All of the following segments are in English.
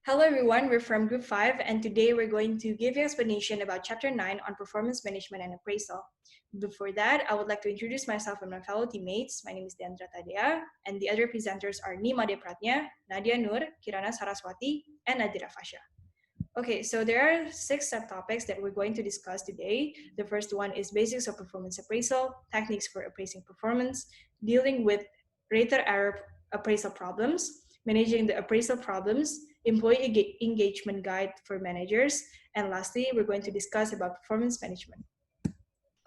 Hello everyone, we're from Group 5 and today we're going to give you an explanation about Chapter 9 on Performance Management and Appraisal. Before that, I would like to introduce myself and my fellow teammates. My name is Deandra Tadea and the other presenters are Nima De Pratnya, Nadia Nur, Kirana Saraswati, and Nadira Fasha. Okay, so there are 6 subtopics that we're going to discuss today. The first one is basics of performance appraisal, techniques for appraising performance, dealing with rated error appraisal problems, managing the appraisal problems, employee engagement guide for managers, and lastly, we're going to discuss about performance management.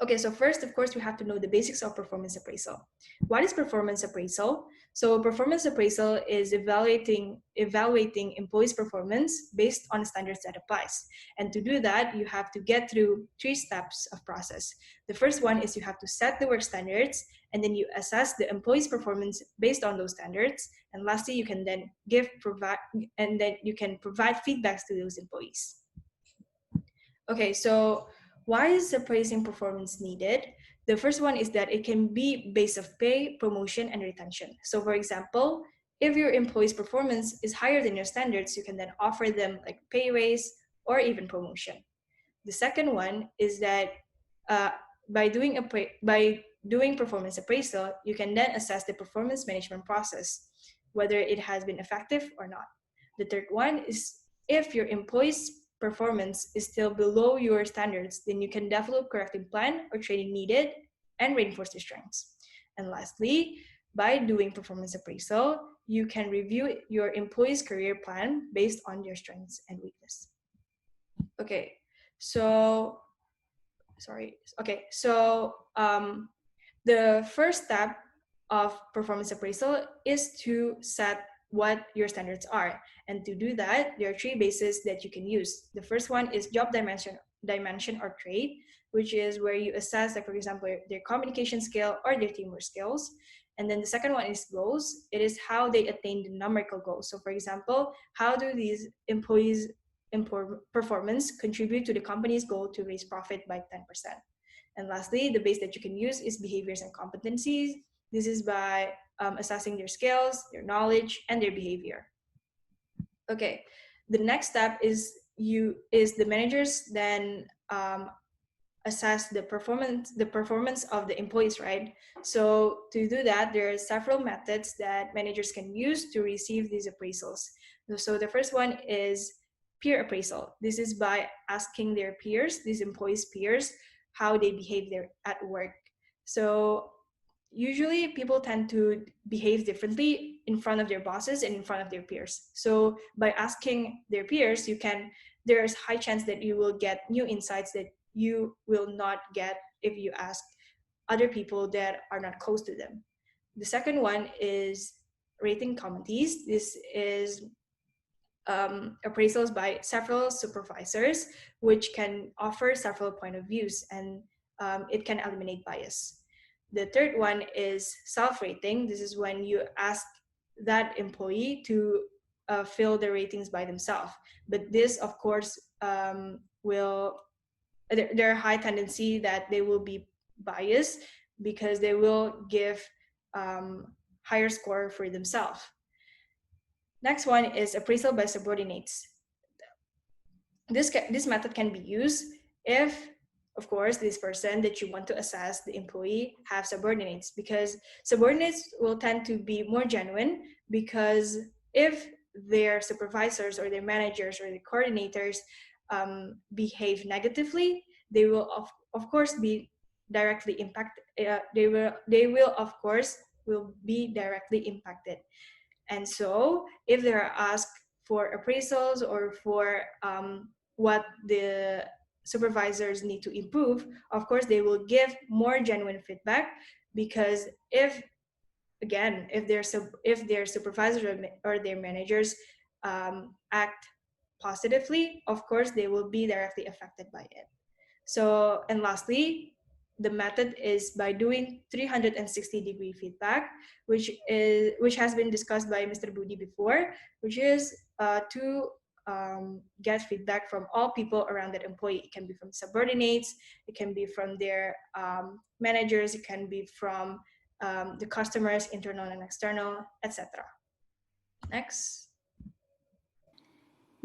Okay, so first, of course, we have to know the basics of performance appraisal. What is performance appraisal? So performance appraisal is evaluating employees' performance based on standards that applies. And to do that, you have to get through 3 steps of process. The first one is you have to set the work standards, and then you assess the employees' performance based on those standards. And lastly, you can then provide feedbacks to those employees. Okay, so why is appraising performance needed? The first one is that it can be based of pay, promotion, and retention. So for example, if your employee's performance is higher than your standards, you can then offer them like pay raise or even promotion. The second one is that uh, by doing performance appraisal, you can then assess the performance management process, whether it has been effective or not. The third one is if your employees' performance is still below your standards, then you can develop corrective plan or training needed and reinforce the strengths. And lastly, by doing performance appraisal, you can review your employees' career plan based on their strengths and weakness. Okay, so the first step of performance appraisal is to set what your standards are. And to do that, there are 3 bases that you can use. The first one is job dimension or trait, which is where you assess, like for example, their communication skill or their teamwork skills. And then the second one is goals. It is how they attain the numerical goals. So for example, how do these employees' performance contribute to the company's goal to raise profit by 10%. And lastly, the base that you can use is behaviors and competencies. This is by assessing their skills, their knowledge, and their behavior. Okay, the next step is the managers then assess the performance of the employees, right? So to do that, there are several methods that managers can use to receive these appraisals. So the first one is peer appraisal. This is by asking their peers, these employees' peers, how they behave there at work. So usually people tend to behave differently in front of their bosses and in front of their peers. So by asking their peers, there's high chance that you will get new insights that you will not get if you ask other people that are not close to them. The second one is rating committees. This is appraisals by several supervisors, which can offer several point of views, and it can eliminate bias. The third one is self-rating. This is when you ask that employee to fill the ratings by themselves. But this, of course, there are high tendency that they will be biased because they will give higher score for themselves. Next one is appraisal by subordinates. This method can be used if, of course, this person that you want to assess, the employee, have subordinates, because subordinates will tend to be more genuine, because if their supervisors or their managers or the coordinators behave negatively, they will of course be directly impacted. They will of course will be directly impacted. And so if they're asked for appraisals or for what the supervisors need to improve, of course, they will give more genuine feedback, because if their supervisors or their managers act positively, of course, they will be directly affected by it. So, and lastly, the method is by doing 360-degree feedback, which has been discussed by Mr. Budi before, which is to get feedback from all people around that employee. It can be from subordinates, it can be from their managers, it can be from the customers, internal and external, etc. Next.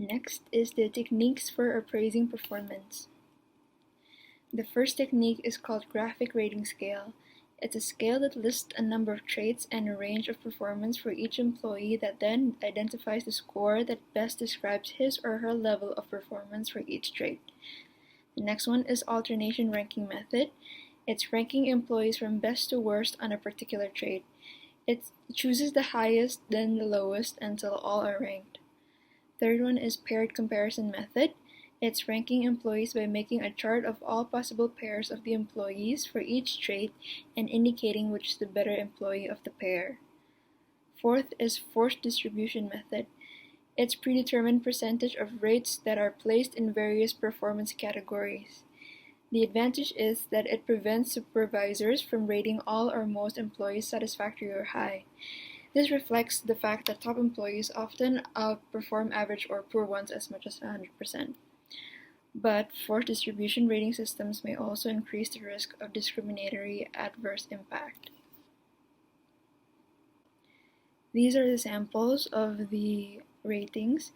Next is the techniques for appraising performance. The first technique is called graphic rating scale. It's a scale that lists a number of traits and a range of performance for each employee that then identifies the score that best describes his or her level of performance for each trait. The next one is alternation ranking method. It's ranking employees from best to worst on a particular trait. It chooses the highest, then the lowest until all are ranked. Third one is paired comparison method. It's ranking employees by making a chart of all possible pairs of the employees for each trait and indicating which is the better employee of the pair. Fourth is forced distribution method. It's predetermined percentage of rates that are placed in various performance categories. The advantage is that it prevents supervisors from rating all or most employees satisfactory or high. This reflects the fact that top employees often outperform average or poor ones as much as 100%. But forced distribution rating systems may also increase the risk of discriminatory adverse impact. These are the samples of the ratings.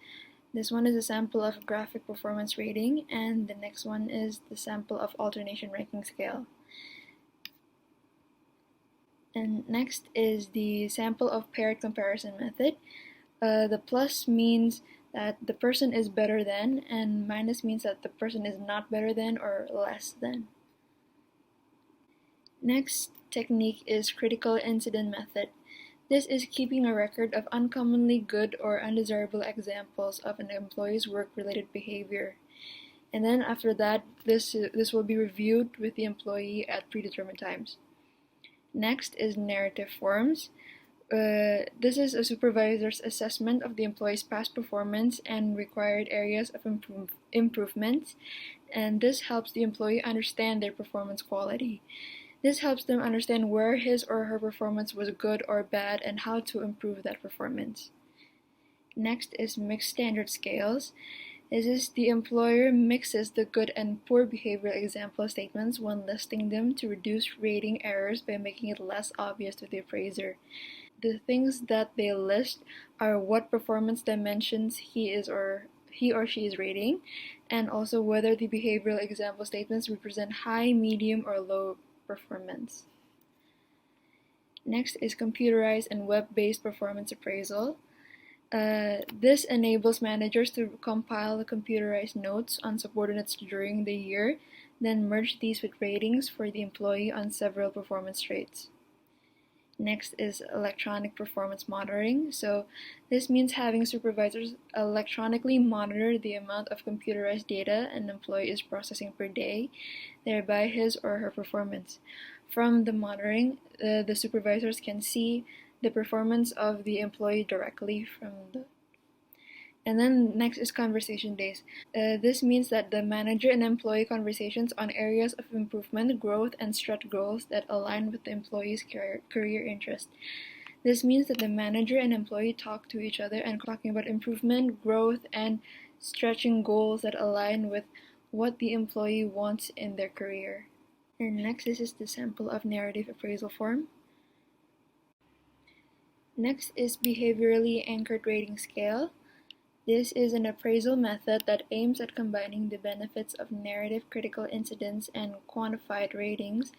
This one is a sample of graphic performance rating, and the next one is the sample of alternation ranking scale. And next is the sample of paired comparison method. The plus means that the person is better than, and minus means that the person is not better than or less than. Next technique is critical incident method. This is keeping a record of uncommonly good or undesirable examples of an employee's work-related behavior. And then after that, this will be reviewed with the employee at predetermined times. Next is narrative forms. This is a supervisor's assessment of the employee's past performance and required areas of improvement, and this helps the employee understand their performance quality. This helps them understand where his or her performance was good or bad and how to improve that performance. Next is mixed standard scales. This is the employer mixes the good and poor behavioral example statements when listing them to reduce rating errors by making it less obvious to the appraiser. The things that they list are what performance dimensions he or she is rating, and also whether the behavioral example statements represent high, medium, or low performance. Next is computerized and web-based performance appraisal. This enables managers to compile the computerized notes on subordinates during the year, then merge these with ratings for the employee on several performance traits. Next is electronic performance monitoring. So this means having supervisors electronically monitor the amount of computerized data an employee is processing per day, thereby his or her performance. From the monitoring, the supervisors can see the performance of the employee directly from the. And then next is conversation days. This means that the manager and employee conversations on areas of improvement, growth, and stretch goals that align with the employee's career interest. This means that the manager and employee talk to each other and talking about improvement, growth, and stretching goals that align with what the employee wants in their career. And next, this is the sample of narrative appraisal form. Next is behaviorally anchored rating scale. This is an appraisal method that aims at combining the benefits of narrative critical incidents and quantified ratings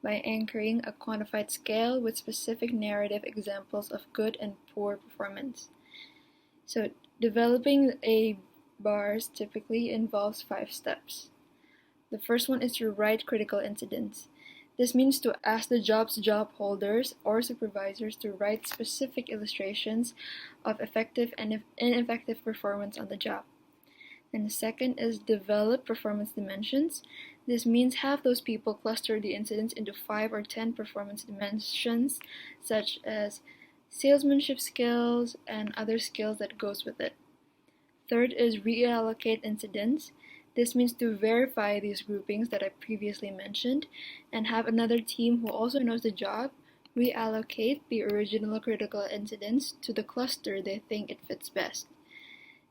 by anchoring a quantified scale with specific narrative examples of good and poor performance. So, developing a bars typically involves 5 steps. The first one is to write critical incidents. This means to ask the job holders or supervisors to write specific illustrations of effective and ineffective performance on the job. And the second is develop performance dimensions. This means have those people cluster the incidents into 5 or 10 performance dimensions, such as salesmanship skills and other skills that goes with it. Third is reallocate incidents. This means to verify these groupings that I previously mentioned and have another team who also knows the job reallocate the original critical incidents to the cluster they think it fits best.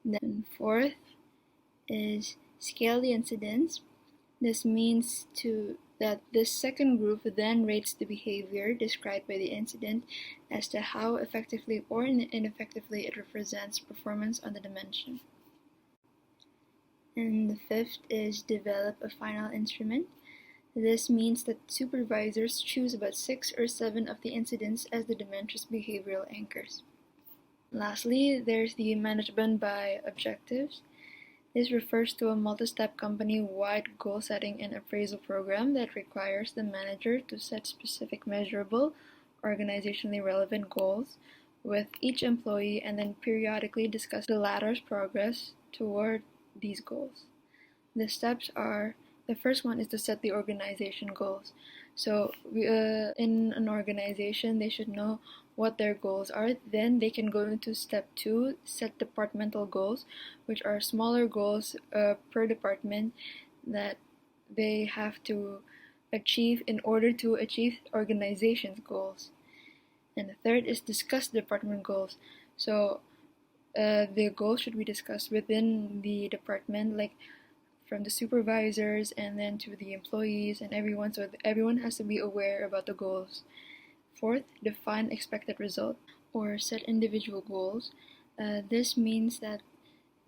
Then fourth is scale the incidents. This means that this second group then rates the behavior described by the incident as to how effectively or ineffectively it represents performance on the dimension. And the fifth is develop a final instrument. This means that supervisors choose about 6 or 7 of the incidents as the dementor's behavioral anchors. Lastly, there's the management by objectives. This refers to a multi-step company-wide goal-setting and appraisal program that requires the manager to set specific measurable, organizationally relevant goals with each employee and then periodically discuss the latter's progress toward these goals. The steps are, the first one is to set the organization goals. So in an organization, they should know what their goals are. Then they can go into step two, set departmental goals, which are smaller goals per department that they have to achieve in order to achieve organization's goals. And the third is discuss department goals. So the goals should be discussed within the department, like from the supervisors and then to the employees and everyone, so everyone has to be aware about the goals. Fourth, define expected result or set individual goals. This means that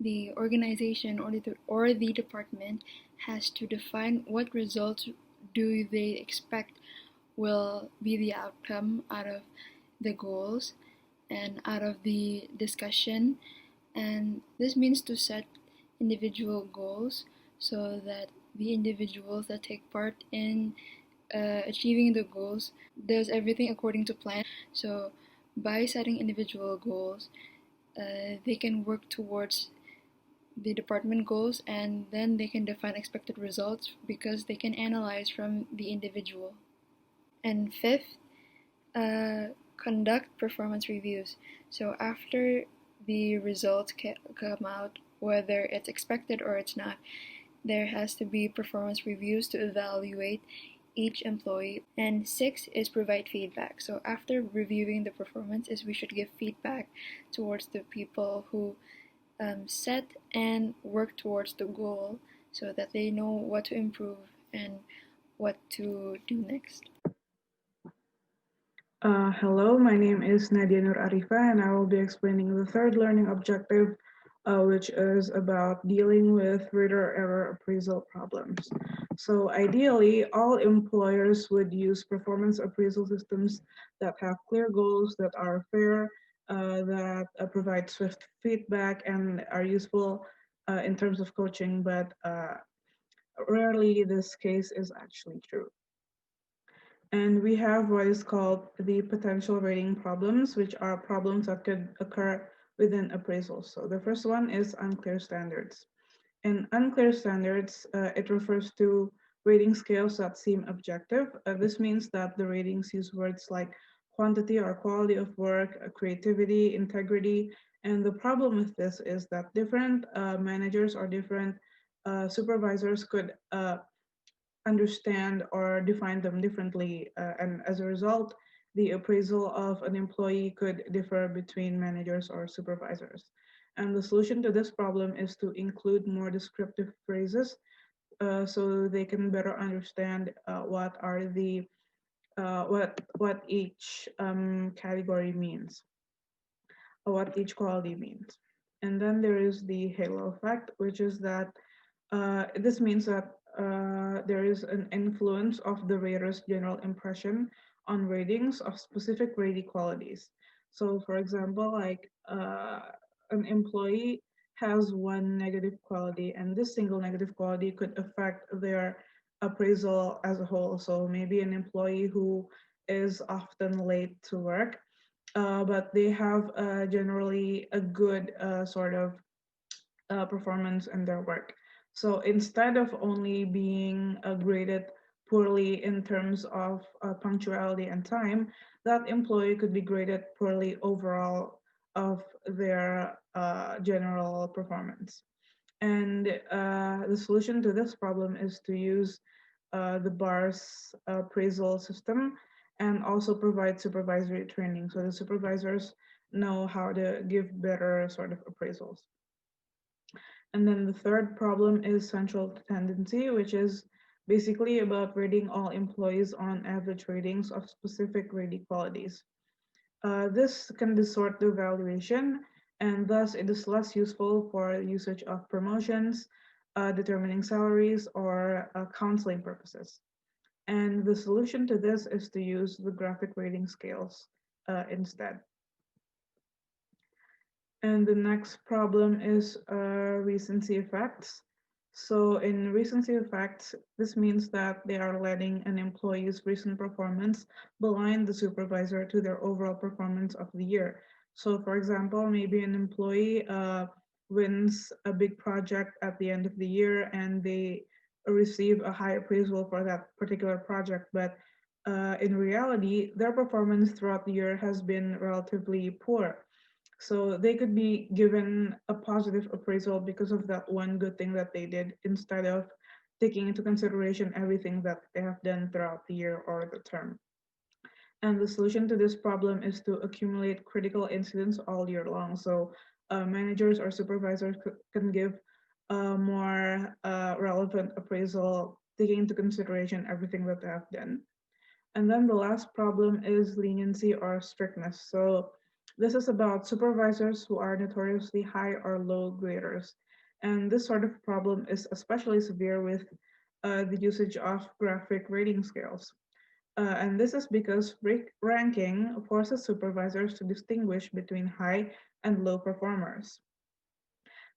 the organization or the department has to define what results do they expect will be the outcome out of the goals and out of the discussion. And this means to set individual goals so that the individuals that take part in achieving the goals does everything according to plan. So by setting individual goals, they can work towards the department goals and then they can define expected results because they can analyze from the individual. And fifth, conduct performance reviews. So after the results come out, whether it's expected or it's not, there has to be performance reviews to evaluate each employee. And six is provide feedback. So after reviewing the performance, is we should give feedback towards the people who set and work towards the goal so that they know what to improve and what to do next. Hello, my name is Nadia Nur Arifa, and I will be explaining the third learning objective, which is about dealing with reader error appraisal problems. So ideally, all employers would use performance appraisal systems that have clear goals, that are fair, that provide swift feedback, and are useful in terms of coaching, but rarely this case is actually true. And we have what is called the potential rating problems, which are problems that could occur within appraisals. So the first one is unclear standards. In unclear standards, it refers to rating scales that seem objective. This means that the ratings use words like quantity or quality of work, creativity, integrity. And the problem with this is that different managers or different supervisors could understand or define them differently. And as a result, the appraisal of an employee could differ between managers or supervisors. And the solution to this problem is to include more descriptive phrases so they can better understand what are the what each category means, or what each quality means. And then there is the halo effect, which is that this means that there is an influence of the rater's general impression on ratings of specific rating qualities. So, for example, like an employee has one negative quality, and this single negative quality could affect their appraisal as a whole. So, maybe an employee who is often late to work, but they have generally a good sort of performance in their work. So instead of only being graded poorly in terms of punctuality and time, that employee could be graded poorly overall of their general performance. And the solution to this problem is to use the BARS appraisal system and also provide supervisory training so the supervisors know how to give better sort of appraisals. And then the third problem is central tendency, which is basically about rating all employees on average ratings of specific rating qualities. This can distort the evaluation, and thus it is less useful for usage of promotions, determining salaries, or counseling purposes. And the solution to this is to use the graphic rating scales instead. And the next problem is recency effects. So in recency effects, this means that they are letting an employee's recent performance blind the supervisor to their overall performance of the year. So for example, maybe an employee wins a big project at the end of the year and they receive a high appraisal for that particular project, but in reality, their performance throughout the year has been relatively poor. So they could be given a positive appraisal because of that one good thing that they did instead of taking into consideration everything that they have done throughout the year or the term. And the solution to this problem is to accumulate critical incidents all year long. So managers or supervisors can give a more relevant appraisal, taking into consideration everything that they have done. And then the last problem is leniency or strictness. So this is about supervisors who are notoriously high or low graders. And this sort of problem is especially severe with the usage of graphic rating scales. And this is because ranking forces supervisors to distinguish between high and low performers.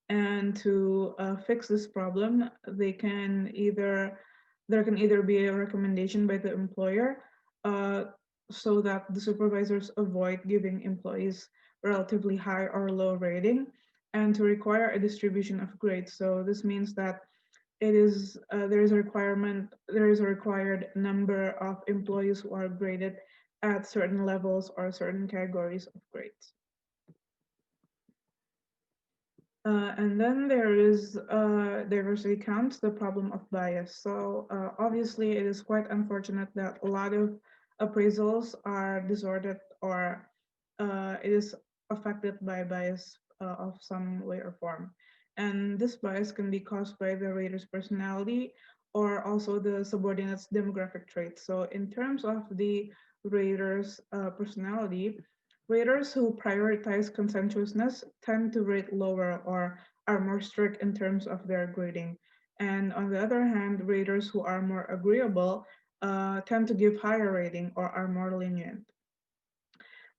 And to fix this problem, there can either be a recommendation by the employer uh, so that the supervisors avoid giving employees relatively high or low rating, and to require a distribution of grades. So this means that there is a required number of employees who are graded at certain levels or certain categories of grades. And then there is diversity counts, the problem of bias. So obviously, it is quite unfortunate that a lot of appraisals are distorted or it is affected by bias of some way or form. And this bias can be caused by the rater's personality or also the subordinate's demographic traits. So in terms of the rater's personality, raters who prioritize consensuousness tend to rate lower or are more strict in terms of their grading. And on the other hand, raters who are more agreeable tend to give higher rating or are more lenient.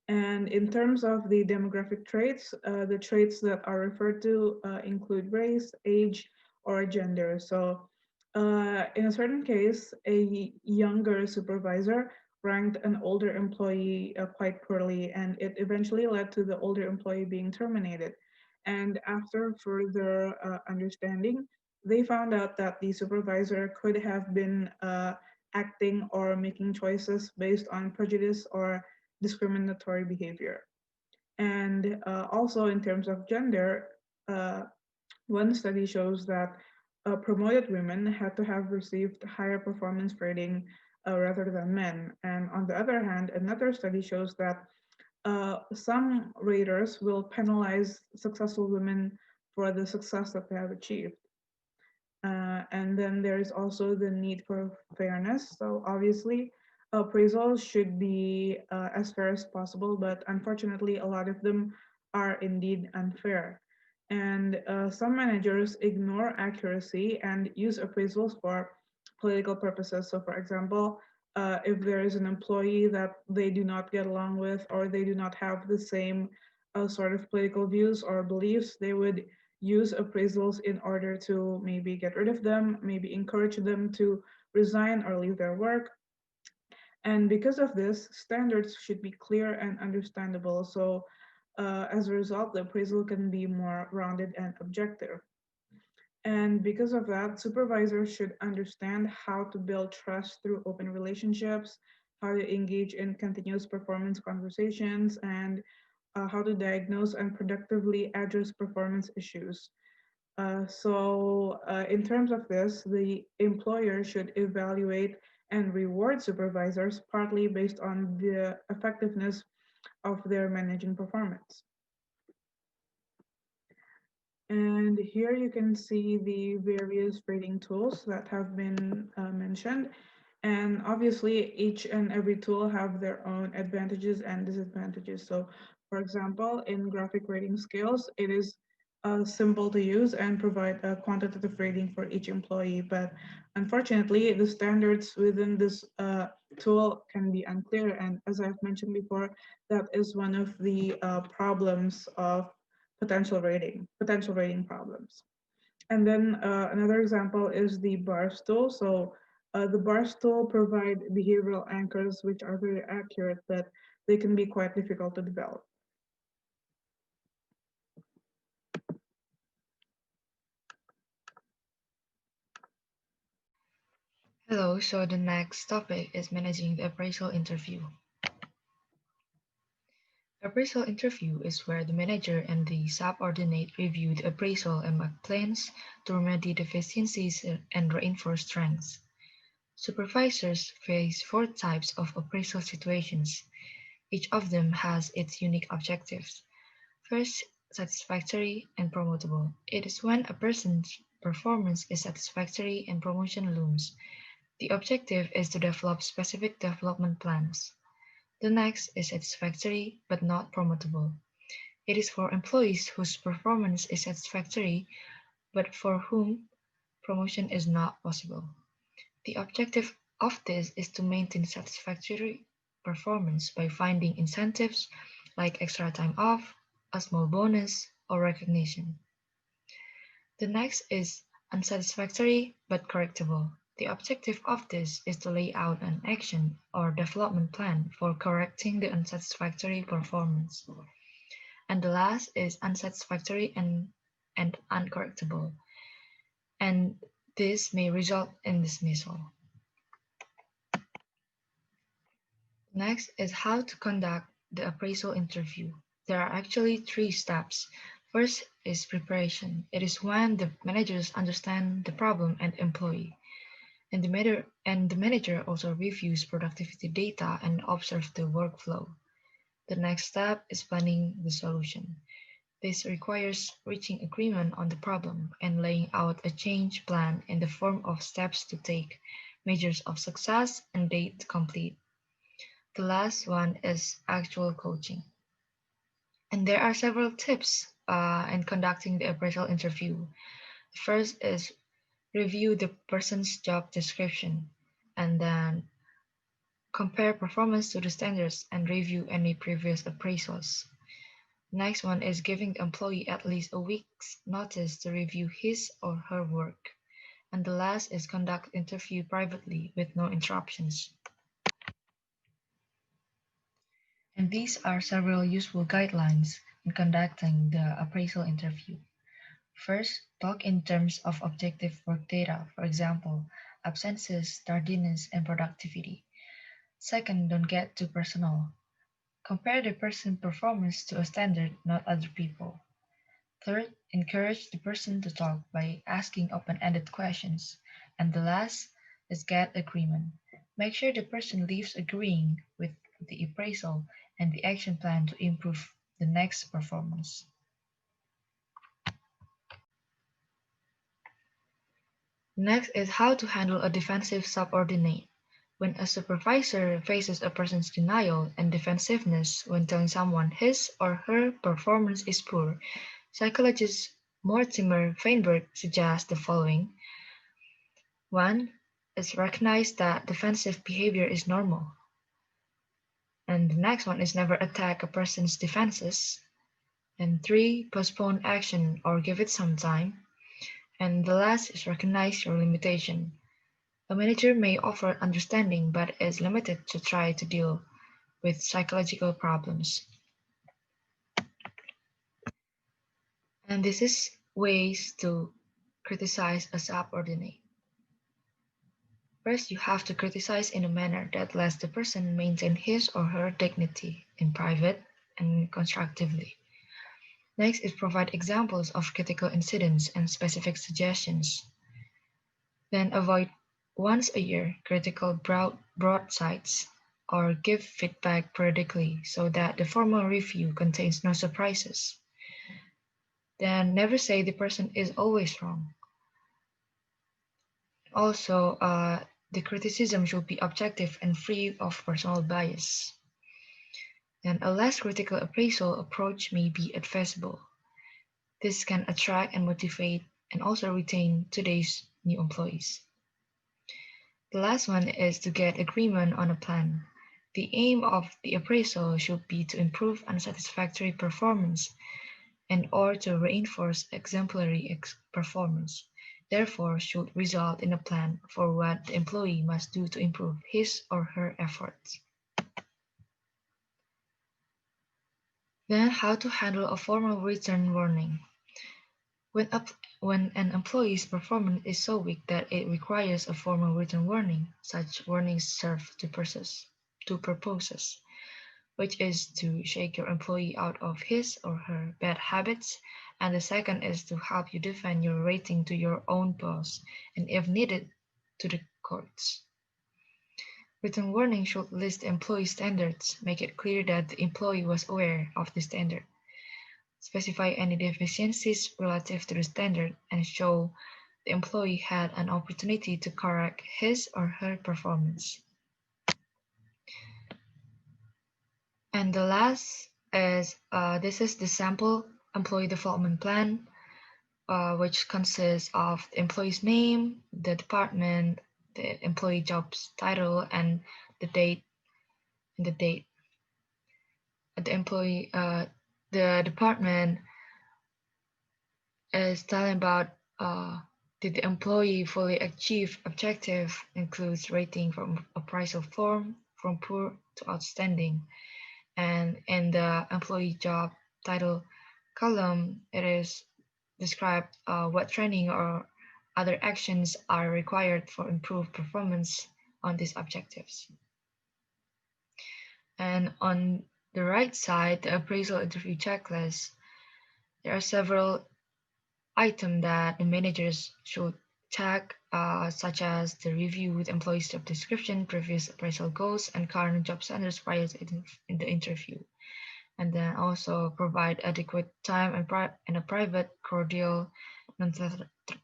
And in terms of the demographic traits, the traits that are referred to include race, age, or gender. So, in a certain case, a younger supervisor ranked an older employee quite poorly, and it eventually led to the older employee being terminated. And after further understanding, they found out that the supervisor could have been acting or making choices based on prejudice or discriminatory behavior. And also, in terms of gender, uh, one study shows that promoted women had to have received higher performance rating rather than men. And on the other hand, another study shows that some raters will penalize successful women for the success that they have achieved. And then there is also the need for fairness. So obviously, appraisals should be as fair as possible, but unfortunately, a lot of them are indeed unfair. And some managers ignore accuracy and use appraisals for political purposes. So, for example, if there is an employee that they do not get along with or they do not have the same sort of political views or beliefs, they would use appraisals in order to maybe get rid of them, maybe encourage them to resign or leave their work. And because of this, standards should be clear and understandable. So, as a result, the appraisal can be more rounded and objective. And because of that, supervisors should understand how to build trust through open relationships, how to engage in continuous performance conversations, and how to diagnose and productively address performance issues. In terms of this, the employer should evaluate and reward supervisors partly based on the effectiveness of their managing performance. And here you can see the various rating tools that have been mentioned. And obviously, each and every tool have their own advantages and disadvantages. So, for example, in graphic rating scales, it is simple to use and provide a quantitative rating for each employee. But unfortunately, the standards within this tool can be unclear. And as I've mentioned before, that is one of the problems of potential rating problems. And then another example is the bar stool. So the bar stool provide behavioral anchors which are very accurate, but they can be quite difficult to develop. Hello, so the next topic is managing the appraisal interview. Appraisal interview is where the manager and the subordinate review the appraisal and make plans to remedy deficiencies and reinforce strengths. Supervisors face four types of appraisal situations. Each of them has its unique objectives. First, satisfactory and promotable. It is when a person's performance is satisfactory and promotion looms. The objective is to develop specific development plans. The next is satisfactory but not promotable. It is for employees whose performance is satisfactory but for whom promotion is not possible. The objective of this is to maintain satisfactory performance by finding incentives like extra time off, a small bonus, or recognition. The next is unsatisfactory but correctable. The objective of this is to lay out an action or development plan for correcting the unsatisfactory performance. And the last is unsatisfactory and uncorrectable, and this may result in dismissal. Next is how to conduct the appraisal interview. There are actually three steps. First is preparation. It is when the managers understand the problem and employee. And the manager also reviews productivity data and observes the workflow. The next step is planning the solution. This requires reaching agreement on the problem and laying out a change plan in the form of steps to take, measures of success, and date to complete. The last one is actual coaching. And there are several tips in conducting the appraisal interview. First is review the person's job description and then compare performance to the standards and review any previous appraisals. Next one is giving the employee at least a week's notice to review his or her work. And the last is conduct interview privately with no interruptions. And these are several useful guidelines in conducting the appraisal interview. First, talk in terms of objective work data, for example, absences, tardiness, and productivity. Second, don't get too personal. Compare the person's performance to a standard, not other people. Third, encourage the person to talk by asking open-ended questions. And the last is get agreement. Make sure the person leaves agreeing with the appraisal and the action plan to improve the next performance. Next is how to handle a defensive subordinate. When a supervisor faces a person's denial and defensiveness when telling someone his or her performance is poor, psychologist Mortimer Feinberg suggests the following. One is recognize that defensive behavior is normal. And the next one is never attack a person's defenses. And three, postpone action or give it some time. And the last is recognize your limitation. A manager may offer understanding but is limited to try to deal with psychological problems. And this is ways to criticize a subordinate. First, you have to criticize in a manner that lets the person maintain his or her dignity in private and constructively. Next is provide examples of critical incidents and specific suggestions. Then avoid once a year critical broadsides or give feedback periodically so that the formal review contains no surprises. Then never say the person is always wrong. Also, the criticism should be objective and free of personal bias. Then a less critical appraisal approach may be advisable. This can attract and motivate and also retain today's new employees. The last one is to get agreement on a plan. The aim of the appraisal should be to improve unsatisfactory performance and or to reinforce exemplary performance. Therefore, should result in a plan for what the employee must do to improve his or her efforts. Then, how to handle a formal written warning. When, when an employee's performance is so weak that it requires a formal written warning, such warnings serve two purposes, which is to shake your employee out of his or her bad habits, and the second is to help you defend your rating to your own boss, and if needed, to the courts. Written warning should list employee standards, make it clear that the employee was aware of the standard, specify any deficiencies relative to the standard, and show the employee had an opportunity to correct his or her performance. And the last is this is the sample employee development plan, which consists of the employee's name, the department, the employee job's title, and the date. And the date. The employee, the department is telling about did the employee fully achieve objective, includes rating from appraisal form from poor to outstanding. And in the employee job title column, it is described what training or other actions are required for improved performance on these objectives. And on the right side, the appraisal interview checklist, there are several items that the managers should check, such as the review with employees' job description, previous appraisal goals, and current job standards prior to in the interview. And then also provide adequate time and a private, cordial,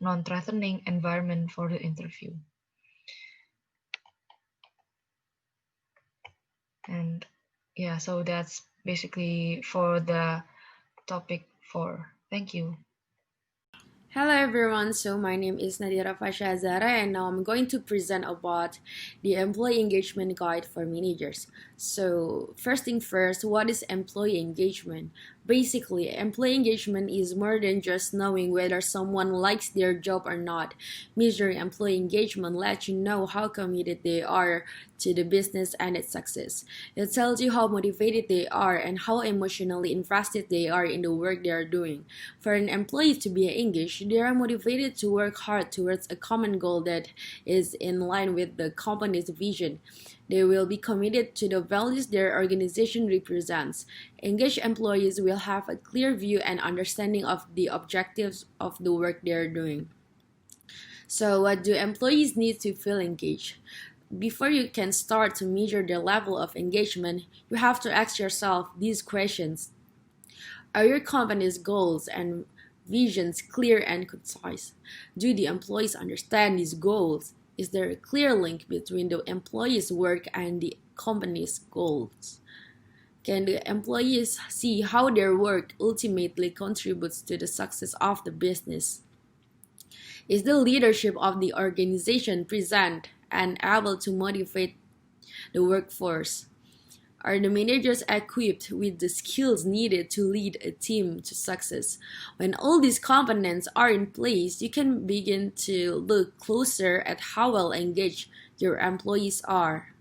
non-threatening environment for the interview. And yeah, so that's basically for the topic 4. Thank you. Hello everyone, so my name is Nadira Fasha Zara and now I'm going to present about the employee engagement guide for managers. So first thing first, what is employee engagement? Basically, employee engagement is more than just knowing whether someone likes their job or not. Measuring employee engagement lets you know how committed they are to the business and its success. It tells you how motivated they are and how emotionally invested they are in the work they are doing. For an employee to be engaged, they are motivated to work hard towards a common goal that is in line with the company's vision. They will be committed to the values their organization represents. Engaged employees will have a clear view and understanding of the objectives of the work they are doing. So, what do employees need to feel engaged? Before you can start to measure the level of engagement, you have to ask yourself these questions. Are your company's goals and visions clear and concise? Do the employees understand these goals? Is there a clear link between the employees' work and the company's goals? Can the employees see how their work ultimately contributes to the success of the business? Is the leadership of the organization present and able to motivate the workforce? Are the managers equipped with the skills needed to lead a team to success? When all these components are in place, you can begin to look closer at how well engaged your employees are.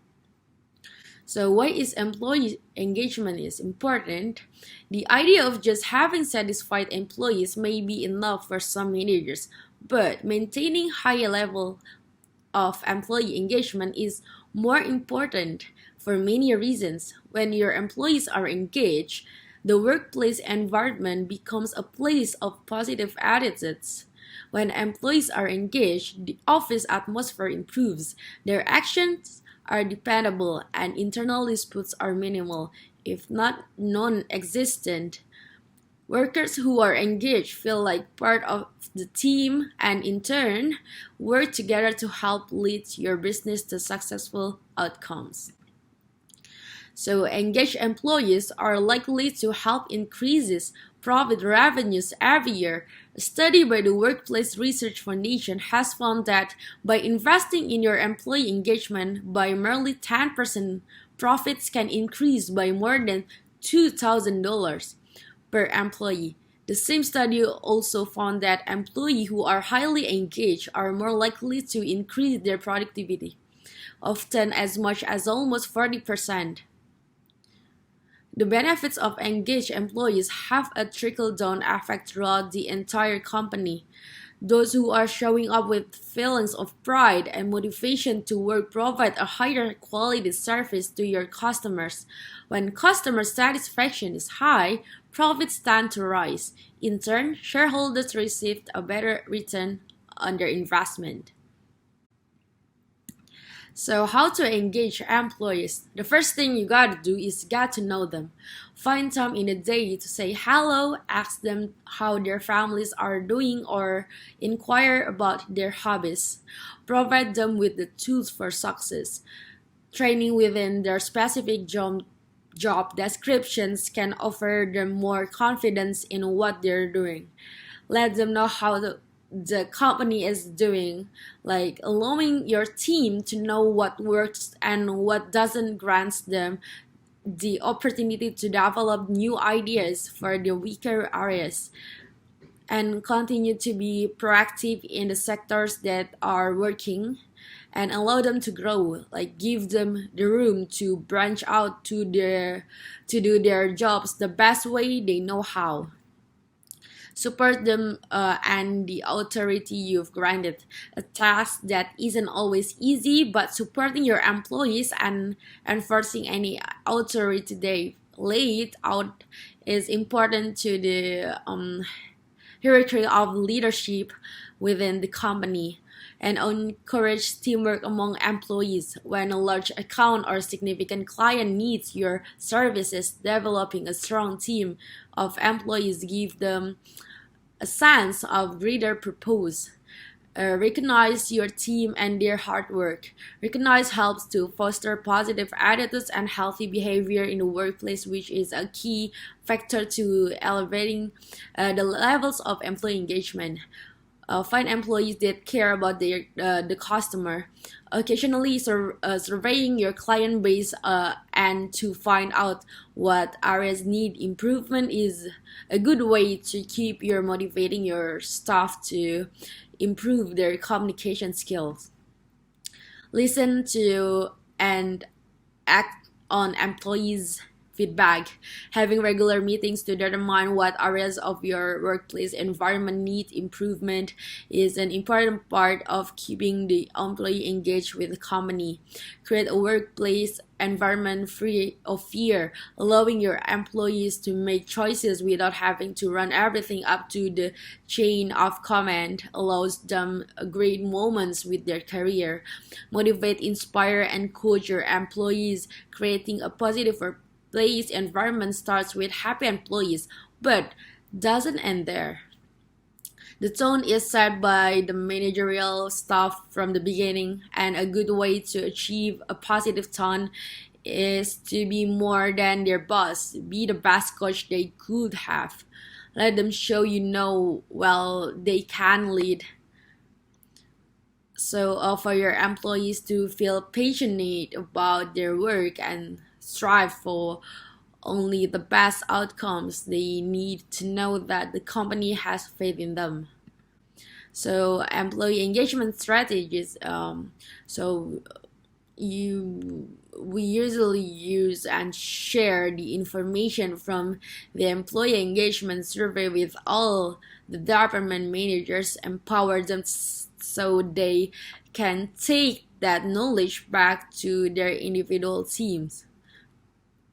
So why is employee engagement is important? The idea of just having satisfied employees may be enough for some managers, but maintaining high level of employee engagement is more important for many reasons. When your employees are engaged, the workplace environment becomes a place of positive attitudes. When employees are engaged, the office atmosphere improves. Their actions are dependable and internal disputes are minimal, if not non-existent. Workers who are engaged feel like part of the team and in turn work together to help lead your business to successful outcomes. So engaged employees are likely to help increases profit revenues every year. A study by the Workplace Research Foundation has found that by investing in your employee engagement by merely 10%, profits can increase by more than $2,000 per employee. The same study also found that employees who are highly engaged are more likely to increase their productivity, often as much as almost 40%. The benefits of engaged employees have a trickle-down effect throughout the entire company. Those who are showing up with feelings of pride and motivation to work provide a higher quality service to your customers. When customer satisfaction is high, profits tend to rise. In turn, shareholders receive a better return on their investment. So, how to engage employees? The first thing you gotta do is get to know them. Find time in the day to say hello, ask them how their families are doing, or inquire about their hobbies. Provide them with the tools for success. Training within their specific job descriptions can offer them more confidence in what they're doing. Let them know how the company is doing, like allowing your team to know what works and what doesn't grants them the opportunity to develop new ideas for the weaker areas and continue to be proactive in the sectors that are working and allow them to grow, like give them the room to branch out to do their jobs the best way they know how. Support them and the authority you've granted. A task that isn't always easy, but supporting your employees and enforcing any authority they laid out is important to the hierarchy of leadership within the company, and encourage teamwork among employees. When a large account or significant client needs your services, developing a strong team of employees give them a sense of greater purpose. Recognize your team and their hard work. Recognize helps to foster positive attitudes and healthy behavior in the workplace, which is a key factor to elevating the levels of employee engagement. Find employees that care about the customer. Occasionally surveying your client base and to find out what areas need improvement is a good way to keep your motivating your staff to improve their communication skills. Listen to and act on employees' feedback. Having regular meetings to determine what areas of your workplace environment need improvement is an important part of keeping the employee engaged with the company. Create a workplace environment free of fear, allowing your employees to make choices without having to run everything up to the chain of command allows them great moments with their career. Motivate, inspire, and coach your employees. Creating a positive workplace environment starts with happy employees, but doesn't end there. The tone is set by the managerial staff from the beginning, and a good way to achieve a positive tone is to be more than their boss. Be the best coach they could have. Let them show you know well they can lead. So, for your employees to feel passionate about their work and strive for only the best outcomes, they need to know that the company has faith in them. So, employee engagement strategies. So you we usually use and share the information from the employee engagement survey with all the department managers, empower them so they can take that knowledge back to their individual teams.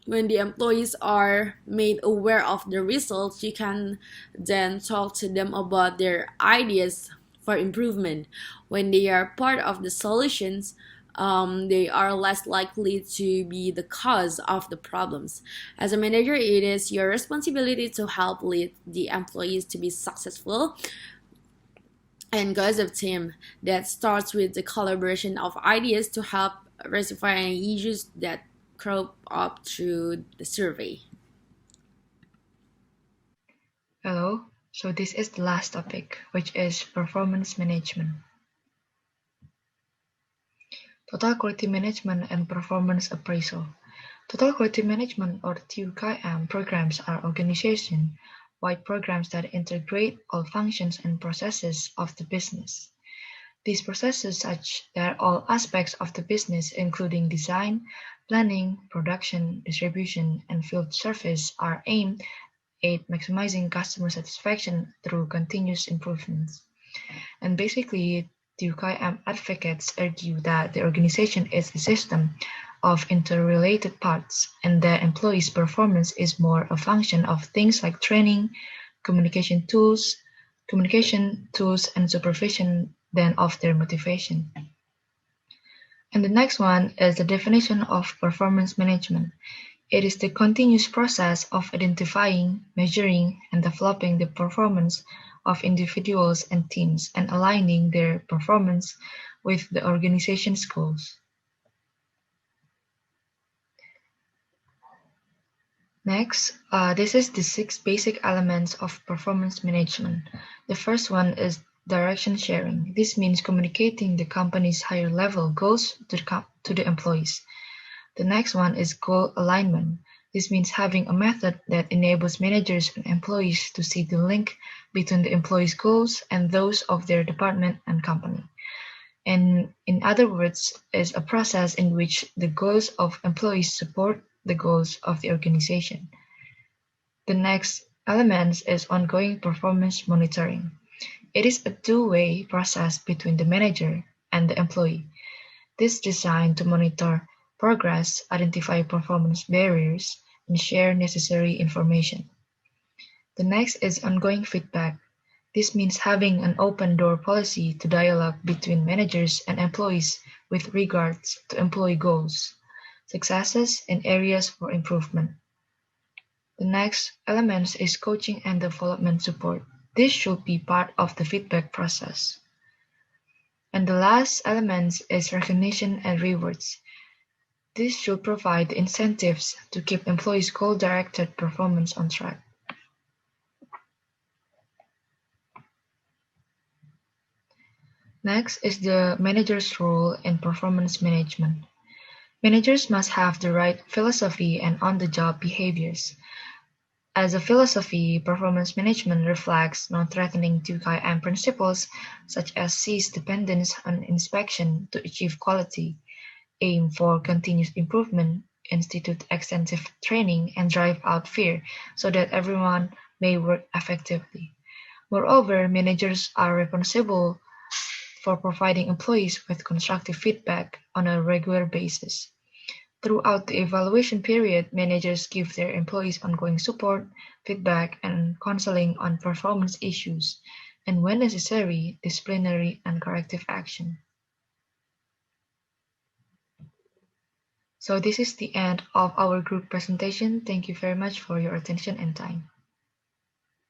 When the employees are made aware of the results, you can then talk to them about their ideas for improvement. When they are part of the solutions, they are less likely to be the cause of the problems. As a manager, it is your responsibility to help lead the employees to be successful and cohesive team that starts with the collaboration of ideas to help rectify any issues that crop up through the survey. Hello, so this is the last topic, which is performance management. Total Quality Management and Performance Appraisal. Total Quality Management or TQM programs are organization-wide programs that integrate all functions and processes of the business. These processes such that all aspects of the business including design, planning, production, distribution, and field service are aimed at maximizing customer satisfaction through continuous improvements. And basically, the UKM advocates argue that the organization is a system of interrelated parts and that employees' performance is more a function of things like training, communication tools, and supervision than of their motivation. And the next one is the definition of performance management. It is the continuous process of identifying, measuring, and developing the performance of individuals and teams and aligning their performance with the organization's goals. Next, this is the 6 basic elements of performance management. The first one is direction sharing. This means communicating the company's higher level goals to the employees. The next one is goal alignment. This means having a method that enables managers and employees to see the link between the employees' goals and those of their department and company. And in other words, is a process in which the goals of employees support the goals of the organization. The next element is ongoing performance monitoring. It is a two-way process between the manager and the employee. This is designed to monitor progress, identify performance barriers, and share necessary information. The next is ongoing feedback. This means having an open door policy to dialogue between managers and employees with regards to employee goals, successes, and areas for improvement. The next element is coaching and development support. This should be part of the feedback process. And the last element is recognition and rewards. This should provide incentives to keep employees' goal-directed performance on track. Next is the manager's role in performance management. Managers must have the right philosophy and on-the-job behaviors. As a philosophy, performance management reflects non-threatening 2KM principles such as cease dependence on inspection to achieve quality, aim for continuous improvement, institute extensive training, and drive out fear so that everyone may work effectively. Moreover, managers are responsible for providing employees with constructive feedback on a regular basis. Throughout the evaluation period, managers give their employees ongoing support, feedback, and counseling on performance issues, and when necessary, disciplinary and corrective action. So this is the end of our group presentation. Thank you very much for your attention and time.